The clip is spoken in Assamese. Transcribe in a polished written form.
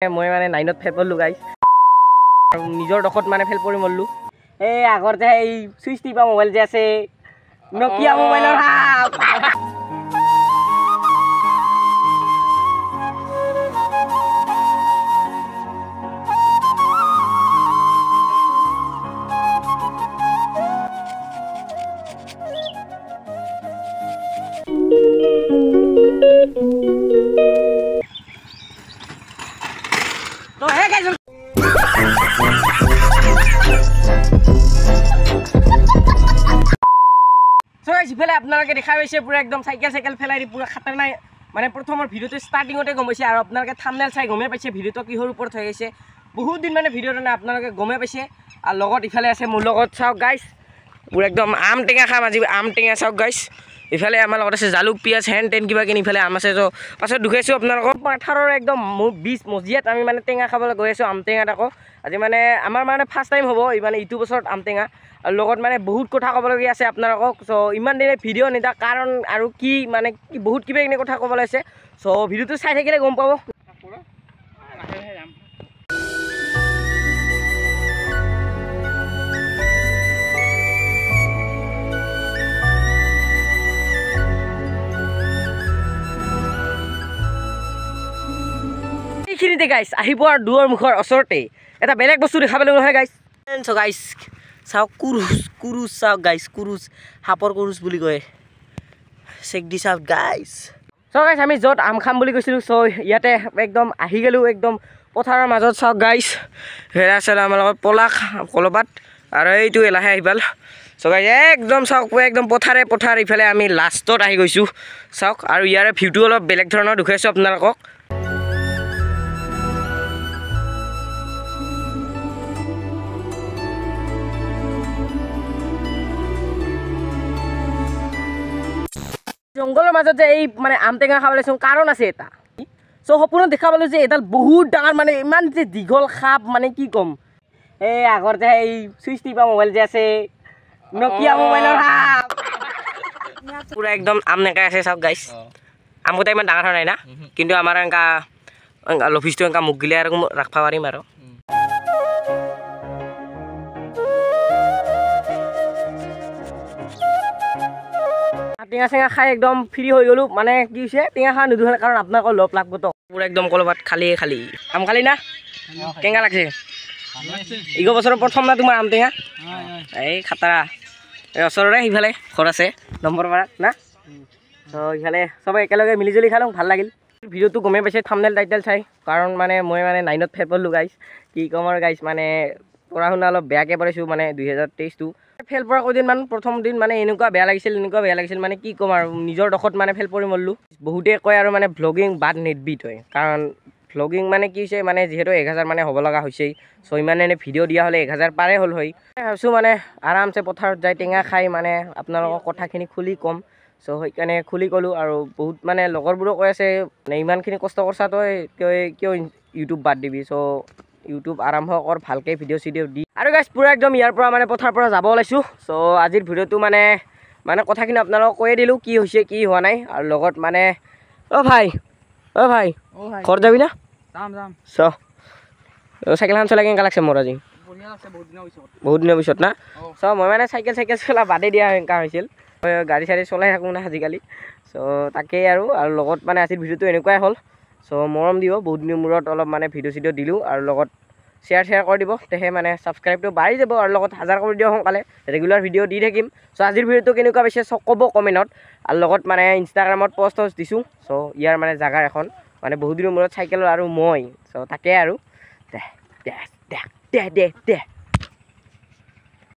মই মানে 9ত ফেল পড়লো গাইস নিজৰ দখত মানে ফেল পৰি মৰলো এই আগৰ যে এই সুইচ টিপা মোবাইল যে আছে নকিয়া মোবাইলৰ হাপ তো হে গাইস সো গাইস ইফালে আপোনালোকে দেখা পাইছে পুৰা একদম সাইকেল ফেলাই পুৰা খাতাৰনাক মানে প্ৰথমৰ ভিডিওটো ষ্টাৰ্টিংতে গম পাইছে আৰু আপোনালোকে থাম্বনেল চাই গমে পাইছে ভিডিওটো কিহৰ ওপৰত হৈ গৈছে বহুত দিন মানে ভিডিওটো না আপোনালোকে গমে পাইছে আৰু লগত ইফালে আছে মোৰ লগত চাওক গাইস পুৰা একদম আম টেঙা খাম আজি আম টেঙা চাওক গাইস ইফালে আমাৰ লগত আছে জালুক পিয়াজ হেন টেন কিবা কিনি ইফালে আম আছে তো পাছত দুখাইছোঁ আপোনালোকক পাথাৰৰ একদম বীজ মজিয়াত আমি মানে টেঙা খাবলৈ গৈ আছোঁ আম টেঙাত আকৌ আজি মানে আমাৰ মানে ফাৰ্ষ্ট টাইম হ'ব এই মানে ইটো বছৰত আম টেঙা আৰু লগত মানে বহুত কথা ক'বলগীয়া আছে আপোনালোকক চ' ইমান দিনে ভিডিঅ' নিদা কাৰণ আৰু কি মানে কি বহুত কিবা কিনি কথা ক'বলৈ আছে চ' ভিডিঅ'টো চাই থাকিলে গম পাব এইখিনিতে গাইছ আহিব আৰু দুৱাৰ মুখৰ ওচৰতে এটা বেলেগ বস্তু দেখা পালোঁ নহয় গাইছ চ' গাইছ চাওক কুৰুচ চাওক গাইছ কুৰুচ সাপৰ কুৰুচ বুলি কয় চেক দিছ আউট গাইছ চ' গাইছ আমি য'ত আম খাম বুলি কৈছিলোঁ চ' ইয়াতে একদম আহি গ'লোঁ একদম পথাৰৰ মাজত চাওক গাইছ হেৰা চেৰা আমাৰ লগত পলাশ কলপাত আৰু এইটো এলাহে আহি পাল চ' গাইছ একদম চাওক একদম পথাৰ ইফালে আমি লাষ্টত আহি গৈছোঁ চাওক আৰু ইয়াৰে ভিউটো অলপ বেলেগ ধৰণৰ দেখুৱাইছোঁ আপোনালোকক জংঘলৰ মাজত যে এই মানে আম টেঙা খাবলৈ কাৰণ আছে এটা চ' সপোনত দেখা পালোঁ যে এডাল বহুত ডাঙৰ মানে ইমান যে দীঘল সাপ মানে কি ক'ম এই আগৰ যে এই চুইচ টিপা মোবাইল যে আছে নকিয়া মোবাইলৰ হাপ পুৰা একদম আম নেকাই আছে চাওক গাইছ আমকেইটা ইমান ডাঙৰ নাই না কিন্তু আমাৰ এনেকা লফিচটো এনেকা মুখ গিলে আৰু ৰাখিব পাৰিম আৰু টেঙা চেঙা খাই একদম ফ্ৰী হৈ গ'লোঁ মানে কি হৈছে টেঙা খোৱা নিদিওঁ কাৰণ আপোনালোকৰ লগ লাগব তো পুৰা একদম কলপাত খালি আম খালি না কেঙা লাগছে ইগো বছৰৰ প্ৰথম না তোমাৰ আম টেঙা এই খাটাৰা এই ওচৰৰে সিফালে ঘৰ আছে নম্বৰ পাৰাত না তো ইফালে চবে একেলগে মিলিজুলি খালোঁ ভাল লাগিল ভিডিঅ'টো গমেই পাইছে থাম্বনেল টাইটেল চাই কাৰণ মানে মই মানে 9ত ফেল পড়লোঁ গাইছ কি ক'ম আৰু গাইছ মানে পঢ়া শুনা অলপ বেয়াকৈ পঢ়িছোঁ মানে 2023টো ফেল পৰা কেইদিনমান প্ৰথম দিন মানে এনেকুৱা বেয়া লাগিছিল মানে কি ক'ম আৰু নিজৰ দখত মানে ফেল পৰি মৰলোঁ বহুতে কয় আৰু মানে ভ্লগিং বাদ নিৰ্বিত হয় কাৰণ ভ্লগিং মানে কি হৈছে মানে যিহেতু 1000 মানে হ'ব লগা হৈছেই চ' ইমান এনে ভিডিঅ' দিয়া হ'লে 1000 পাৰে হ'ল হয় ভাবিছোঁ মানে আৰামছে পথাৰত যাই টেঙা খাই মানে আপোনালোকৰ কথাখিনি খুলি ক'ম চ' সেইকাৰণে খুলি ক'লোঁ আৰু বহুত মানে লগৰবোৰো কৈ আছে মানে ইমানখিনি কষ্ট কৰছা তই কিয় ইউটিউব বাদ দিবি চ' ইউটিউব আৰম্ভ কৰ ভালকৈ ভিডিঅ' চিডিঅ' দি আৰু গাইছ পুৰা একদম ইয়াৰ পৰা মানে পথাৰৰ পৰা যাব ওলাইছোঁ চ' আজিৰ ভিডিঅ'টো মানে কথাখিনি আপোনালোকক কৈয়ে দিলোঁ কি হৈছে কি হোৱা নাই আৰু লগত মানে অ' ভাই ঘৰত যাবি না যাম চ' চাইকেলখন চলাই কেনেকুৱা লাগছে মোৰ আজি বহুত দিনৰ পিছত না চ' মই মানে চাইকেল চলা বাদেই দিয়া এনেকুৱা হৈছিল গাড়ী চাড়ী চলাই থাকোঁ না আজিকালি চ' তাকেই আৰু লগত মানে আজিৰ ভিডিঅ'টো এনেকুৱাই হ'ল চ' মৰম দিব বহুত দিনৰ মূৰত অলপ মানে ভিডিঅ' চিডিঅ' দিলোঁ আৰু লগত শ্বেয়াৰ কৰি দিব তেহে মানে ছাবস্ক্ৰাইবটো বাঢ়ি যাব আৰু লগত 1000 কৰি দিয়ক সোনকালে ৰেগুলাৰ ভিডিঅ' দি থাকিম চ' আজিৰ ভিডিঅ'টো কেনেকুৱা পাইছে চব ক'ব কমেণ্টত আৰু লগত মানে ইনষ্টাগ্ৰামত পষ্ট দিছোঁ চ' ইয়াৰ মানে জাগাৰ এখন মানে বহুত দিনৰ মূৰত চাইকেলৰ আৰু মই চ' তাকে আৰু দে